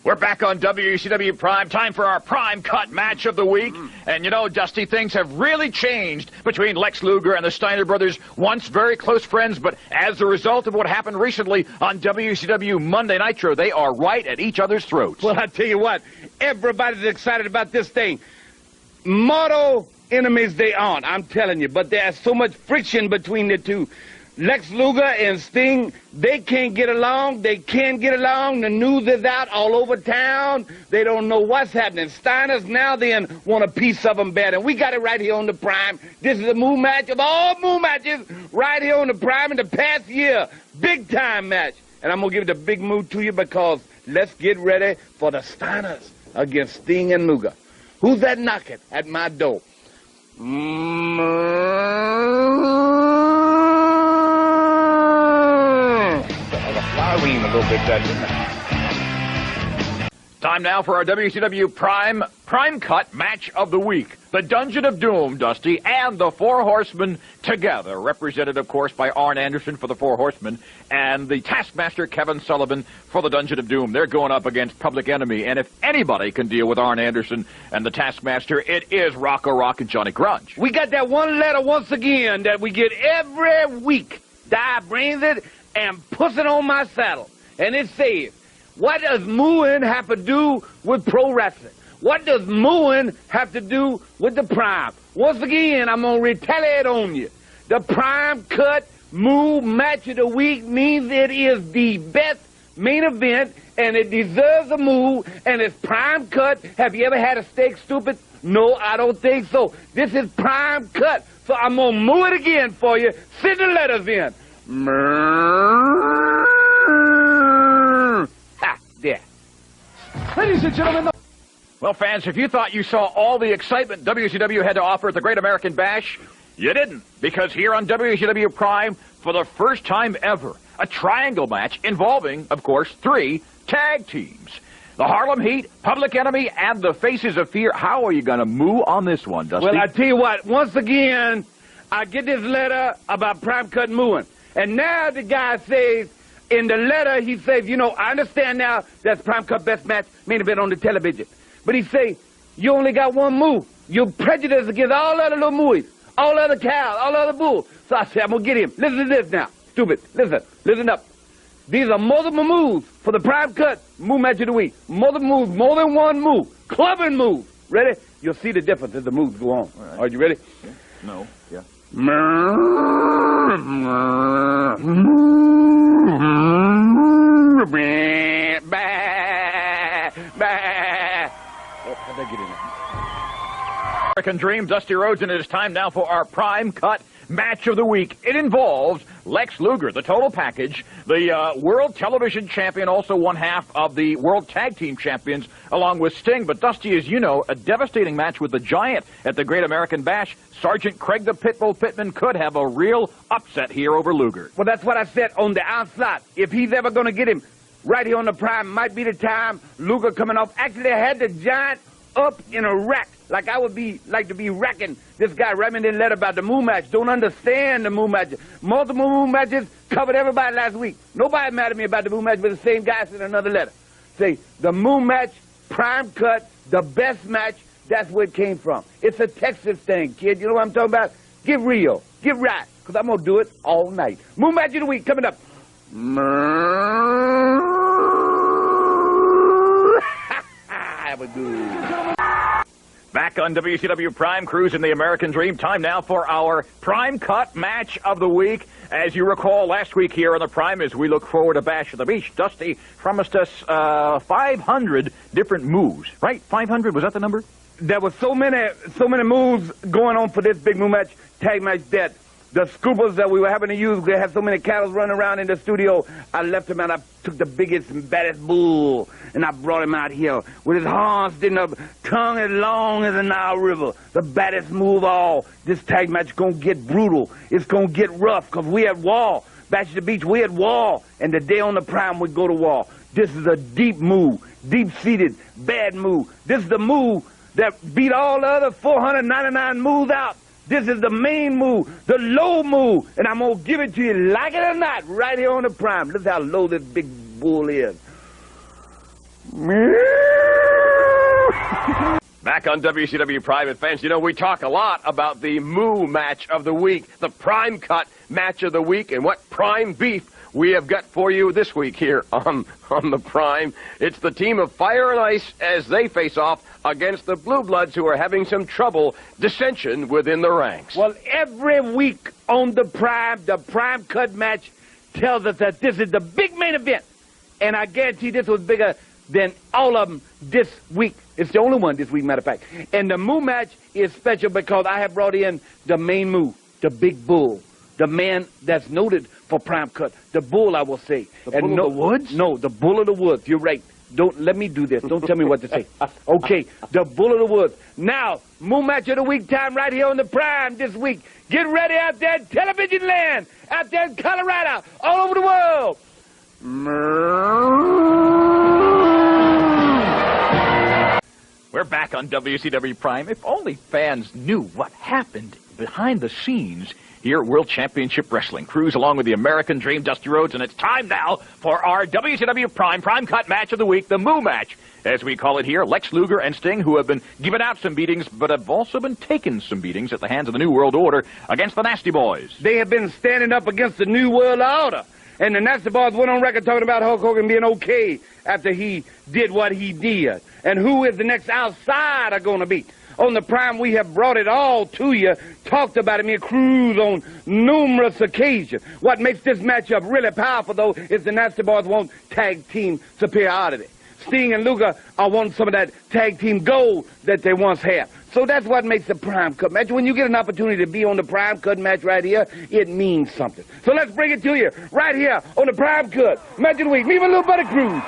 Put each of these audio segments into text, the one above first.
We're back on WCW Prime. Time for our Prime Cut match of the week. And you know, Dusty, things have really changed between Lex Luger and the Steiner brothers, once very close friends, but as a result of what happened recently on WCW Monday Nitro, they are right at each other's throats. Well, I tell you what, everybody's excited about this thing. Mortal enemies they aren't, I'm telling you, but there's so much friction between the two. Lex Luger and Sting, they can't get along. They can't get along. The news is out all over town. They don't know what's happening. Steiner's now then want a piece of them bad, and we got it right here on the Prime. This is a Moooo match of all Moooo matches right here on the Prime in the past year. Big time match. And I'm going to give the big Moooo to you because let's get ready for the Steiners against Sting and Luger. Who's that knocking at my door? A little bit better. Time now for our WCW Prime Cut match of the week. The Dungeon of Doom, Dusty, and the Four Horsemen together, represented, of course, by Arn Anderson for the Four Horsemen and the Taskmaster Kevin Sullivan for the Dungeon of Doom. They're going up against Public Enemy, and if anybody can deal with Arn Anderson and the Taskmaster, it is Rocco Rock and Johnny Grunge. We got that one letter once again that we get every week. Di brings it and puts it on my saddle. And it says, what does mooing have to do with pro wrestling? What does mooing have to do with the Prime? Once again, I'm going to retaliate on you. The Prime Cut Moooo match of the week means it is the best main event, and it deserves a Moooo, and it's Prime Cut. Have you ever had a steak, stupid? No, I don't think so. This is Prime Cut, so I'm going to Moooo it again for you. Send the letters in. There. Ladies and gentlemen, well, fans, if you thought you saw all the excitement WCW had to offer at the Great American Bash, you didn't, because here on WCW Prime, for the first time ever, a triangle match involving, of course, 3 tag teams. The Harlem Heat, Public Enemy, and the Faces of Fear. How are you going to Moooo on this one, Dusty? Well, I tell you what, once again, I get this letter about Prime Cut mooing. And now the guy says, in the letter, he says, you know, I understand now that's Prime Cut best match, main event on the television. But he say, you only got one Moooo. You're prejudiced against all other little Mooies, all other cows, all other bulls. So I said, I'm going to get him. Listen to this now. Stupid. Listen up. These are multiple moves for the Prime Cut Moooo match of the week. Multiple moves, more than one Moooo. Clubbing moves. Ready? You'll see the difference as the moves go on. All right. Are you ready? Yeah. No. Yeah. How'd I get in there? American Dream, Dusty Rhodes, and it is time now for our Prime Cut match of the week. It involves Lex Luger, the total package, the World Television Champion, also one half of the World Tag Team Champions, along with Sting. But Dusty, as you know, a devastating match with the Giant at the Great American Bash. Sergeant Craig the Pitbull Pittman could have a real upset here over Luger. Well, that's what I said on the outside. If he's ever going to get him right here on the Prime, might be the time. Luger coming off. Actually, I had the Giant up in a rack. Like I would like to be racking this guy writing me that letter about the Moooo match. Don't understand the Moooo match. Multiple Moooo matches covered everybody last week. Nobody mad at me about the Moooo match, but the same guy sent another letter. Say, the Moooo match, Prime Cut, the best match, that's where it came from. It's a Texas thing, kid. You know what I'm talking about? Get real. Get right. Because I'm going to do it all night. Moooo match of the week coming up. Have a good. Back on WCW Prime, cruising the American Dream. Time now for our Prime Cut match of the week. As you recall, last week here on the Prime, as we look forward to Bash at the Beach, Dusty promised us 500 different moves, right? 500, was that the number? There were so many moves going on for this big Moooo match, tag match, that the scoopers that we were having to use, we had so many cattle running around in the studio, I left him out. I took the biggest and baddest bull, and I brought him out here with his horns sticking up, tongue as long as the Nile River. The baddest move of all. This tag match gonna get brutal. It's gonna get rough, because we at war. Bash at the Beach, we at war. And the day on the Prime, we go to war. This is a deep Moooo, deep-seated, bad Moooo. This is the Moooo that beat all the other 499 moves out. This is the main Moooo, the low Moooo, and I'm going to give it to you, like it or not, right here on the Prime. Look how low this big bull is. Back on WCW Private Fans, you know, we talk a lot about the Moooo match of the week, the Prime Cut match of the week, and what prime beef we have got for you this week here on the Prime. It's the team of Fire and Ice as they face off against the Blue Bloods, who are having some trouble, dissension within the ranks. Well, every week on the Prime Cut match tells us that this is the big main event. And I guarantee this was bigger than all of them this week. It's the only one this week, matter of fact. And the Moooo match is special because I have brought in the main Moooo, the big bull, the man that's noted for Prime Cut, the bull, I will say. The bull of the woods? No, the bull of the woods. You're right. Don't let me do this. Don't tell me what to say. Okay, the bull of the woods. Now, Moooo match of the week time right here on the Prime this week. Get ready out there in television land, out there in Colorado, all over the world. We're back on WCW Prime. If only fans knew what happened behind the scenes here at World Championship Wrestling. Cruz along with the American Dream, Dusty Rhodes, and it's time now for our WCW Prime Cut match of the week, the Moooo match, as we call it here. Lex Luger and Sting, who have been giving out some beatings, but have also been taking some beatings at the hands of the New World Order against the Nasty Boys. They have been standing up against the New World Order. And the Nasty Boys went on record talking about Hulk Hogan being okay after he did what he did. And who is the next outsider going to be? On the Prime, we have brought it all to you, talked about it, me and Cruz, on numerous occasions. What makes this matchup really powerful, though, is the Nasty Boys want tag team superiority. Sting and Luger are wanting some of that tag team gold that they once had. So that's what makes the Prime Cut match. When you get an opportunity to be on the Prime Cut match right here, it means something. So let's bring it to you right here on the Prime Cut match of the week. Me and my little buddy Cruz.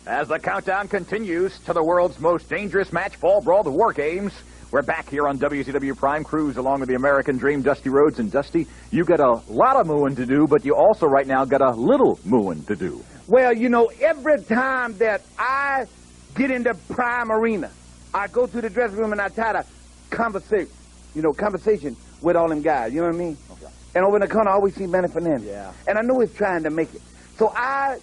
As the countdown continues to the world's most dangerous match, Fall Brawl, the War Games, we're back here on WCW Prime. Cruz along with the American Dream, Dusty Rhodes. And Dusty, you got a lot of mooing to do, but you also right now got a little mooing to do. Well, you know, every time that I get in the Prime Arena, I go to the dressing room and I try to conversation with all them guys, you know what I mean? Okay. And over in the corner, I always see Manny Fernandez. Yeah. And I know he's trying to make it. So I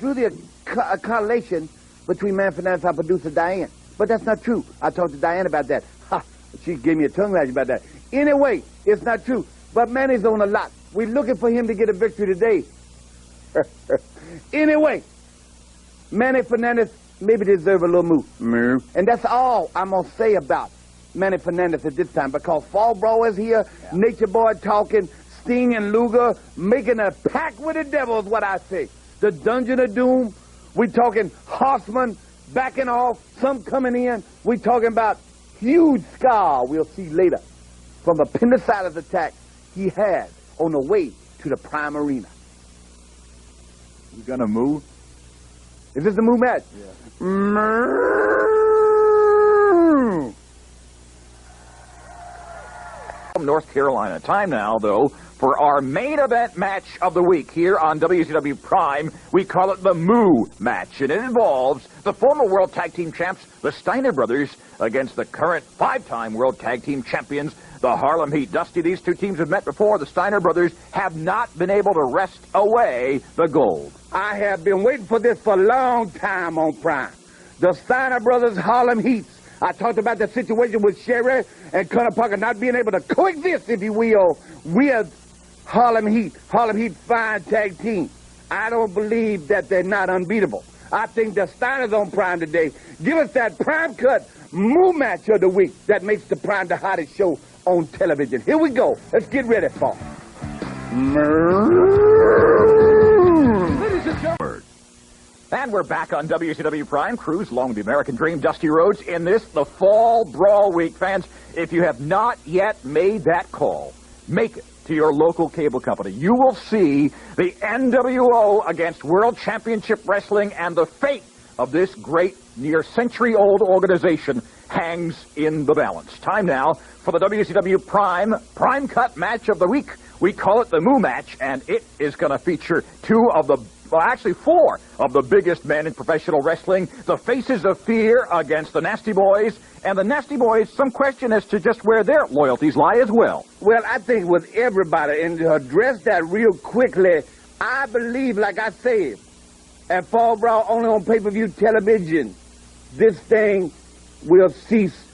drew the correlation between Manny Fernandez and our producer, Diane. But that's not true. I talked to Diane about that. Ha! She gave me a tongue lash about that. Anyway, it's not true. But Manny's on a lot. We're looking for him to get a victory today. Anyway, Manny Fernandez maybe deserve a little move. And that's all I'm going to say about Manny Fernandez at this time, because Fall Brawl is here, Nature Boy talking, Sting and Luger making a pact with the devil is what I say. The Dungeon of Doom, we talking Horsemen backing off, some coming in. We talking about huge scar we'll see later from the appendicitis attack he had on the way to the Prime Arena. You gonna move? Is this the Moooo match? Yeah. From North Carolina. Time now, though, for our main event match of the week here on WCW Prime. We call it the Moooo match, and it involves the former World Tag Team Champs, the Steiner Brothers, against the current 5-time World Tag Team Champions, the Harlem Heat. Dusty, these two teams have met before. The Steiner Brothers have not been able to wrest away the gold. I have been waiting for this for a long time on Prime. The Steiner Brothers Harlem Heats. I talked about the situation with Sherry and Connor Parker not being able to coexist, if you will, with Harlem Heat. Harlem Heat, fine tag team. I don't believe that they're not unbeatable. I think the Steiners on Prime today. Give us that Prime Cut Moooo match of the week that makes the Prime the hottest show on television. Here we go. Let's get ready for Ladies and gentlemen. And we're back on WCW Prime. Cruz along with the American Dream, Dusty Rhodes, in this, the Fall Brawl Week. Fans, if you have not yet made that call, make it to your local cable company. You will see the NWO against World Championship Wrestling, and the fate of this great, near-century-old organization hangs in the balance. Time now for the WCW Prime Cut match of the week. We call it the Moooo match, and it is going to feature four of the biggest men in professional wrestling, the Faces of Fear against the Nasty Boys, and the Nasty Boys, some question as to just where their loyalties lie as well. Well, I think with everybody, and to address that real quickly, I believe, like I said, at Fall Brawl only on pay-per-view television, this thing will cease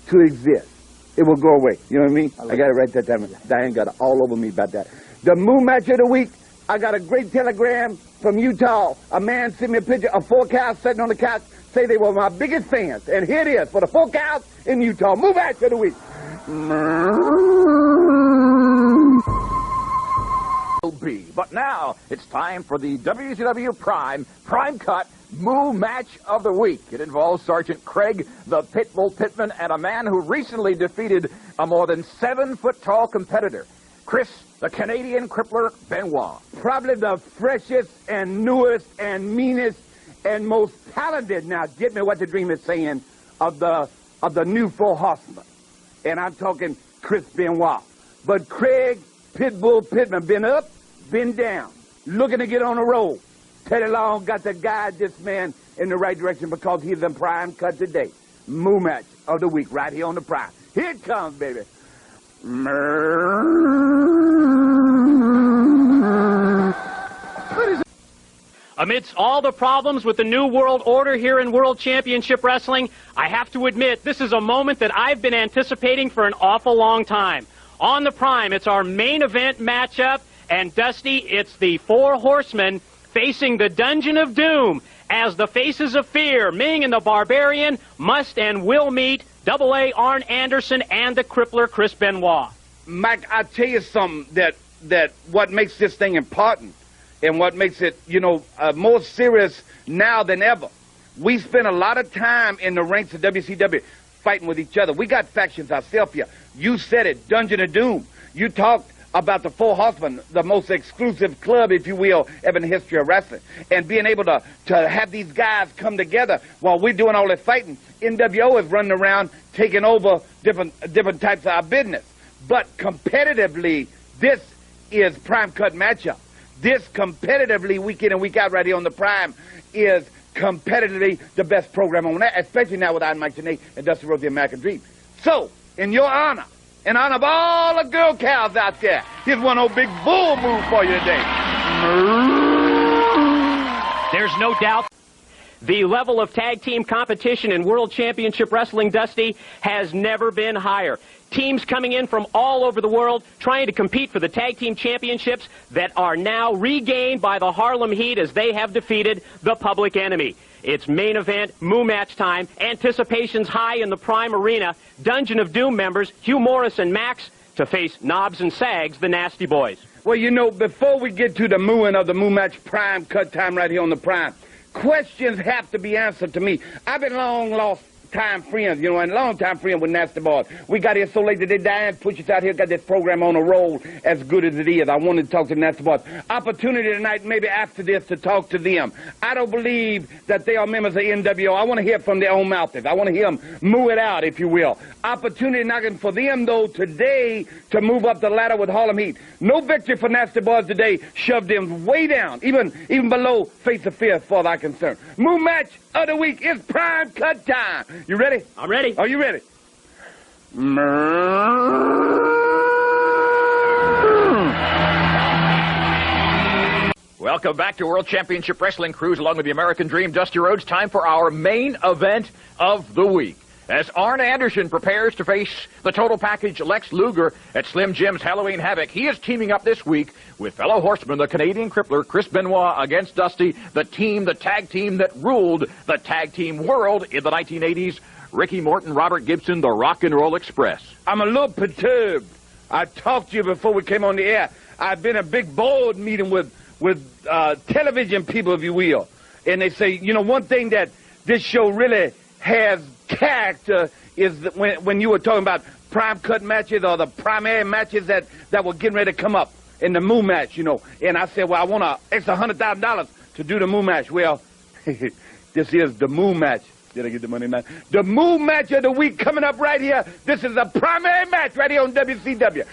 to exist. It will go away. You know what I mean? I got it right that time. Diane got it all over me about that. The Moooo match of the week, I got a great telegram from Utah. A man sent me a picture of 4 cows sitting on the couch, say they were my biggest fans. And here it is for the 4 cows in Utah. Moooo match of the week. But now it's time for the WCW Prime Cut Moooo Match of the Week. It involves Sergeant Craig, the Pitbull Pittman, and a man who recently defeated a more than 7-foot-tall competitor, Chris, the Canadian Crippler Benoit. Probably the freshest and newest and meanest and most talented, now get me what the dream is saying, of the new 4 horsemen. And I'm talking Chris Benoit. But Craig Pitbull Pittman been up, been down, looking to get on the road. Teddy Long got to guide this man in the right direction because he's in Prime Cut today. Moooo match of the week right here on the Prime. Here it comes, baby. Amidst all the problems with the New World Order here in World Championship Wrestling, I have to admit this is a moment that I've been anticipating for an awful long time. On the Prime, it's our main event matchup, and Dusty, it's the 4 horsemen facing the Dungeon of Doom as the Faces of Fear, Ming and the Barbarian, must and will meet AA Arn Anderson and the Crippler Chris Benoit. Mike, I tell you something that what makes this thing important and what makes it, more serious now than ever. We spend a lot of time in the ranks of WCW fighting with each other. We got factions ourselves here. You said it, Dungeon of Doom. You talked about the 4 Horsemen, the most exclusive club, if you will, ever in the history of wrestling. And being able to have these guys come together while we're doing all this fighting. NWO is running around taking over different types of our business. But competitively, this is Prime Cut matchup. This competitively, week in and week out right here on the Prime, is competitively the best program on that, especially now with Iron Mike Tenay and Dusty Rhodes, the American Dream. So, in your honor, in honor of all the girl cows out there, here's one old big bull move for you today. There's no doubt the level of tag team competition in World Championship Wrestling, Dusty, has never been higher. Teams coming in from all over the world trying to compete for the tag team championships that are now regained by the Harlem Heat as they have defeated the Public Enemy. It's main event, Moooo match time, anticipation's high in the Prime Arena. Dungeon of Doom members Hugh Morris and Max to face Knobs and Sags, the Nasty Boys. Well, before we get to the mooing of the Moooo match Prime Cut time right here on the Prime, questions have to be answered to me. I've been long lost time friends, and long time friend with Nasty Boys. We got here so late that Diane pushed us out here, got this program on a roll as good as it is. I wanted to talk to Nasty Boys. Opportunity tonight, maybe after this, to talk to them. I don't believe that they are members of NWO. I want to hear from their own mouths. I want to hear them moo it out, if you will. Opportunity knocking for them, though, today to move up the ladder with Harlem Heat. No victory for Nasty Boys today. Shoved them way down, even below Face of Fear as far as I'm concerned. Moooo match of the week is Prime Cut time. You ready? I'm ready. Are you ready? Welcome back to World Championship Wrestling Cruise along with the American Dream, Dusty Rhodes. Time for our main event of the week. As Arn Anderson prepares to face the total package Lex Luger at Slim Jim's Halloween Havoc, he is teaming up this week with fellow horseman, the Canadian Crippler, Chris Benoit, against Dusty, the tag team that ruled the tag team world in the 1980s, Ricky Morton, Robert Gibson, the Rock and Roll Express. I'm a little perturbed. I talked to you before we came on the air. I've been a big board meeting with television people, if you will. And they say, one thing that this show really has character is that when you were talking about Prime Cut matches or the primary matches that were getting ready to come up in the Moooo match, And I said, well, I want an extra $100,000 to do the Moooo match. Well, this is the Moooo match. Did I get the money now? The Moooo match of the week coming up right here. This is the primary match right here on WCW.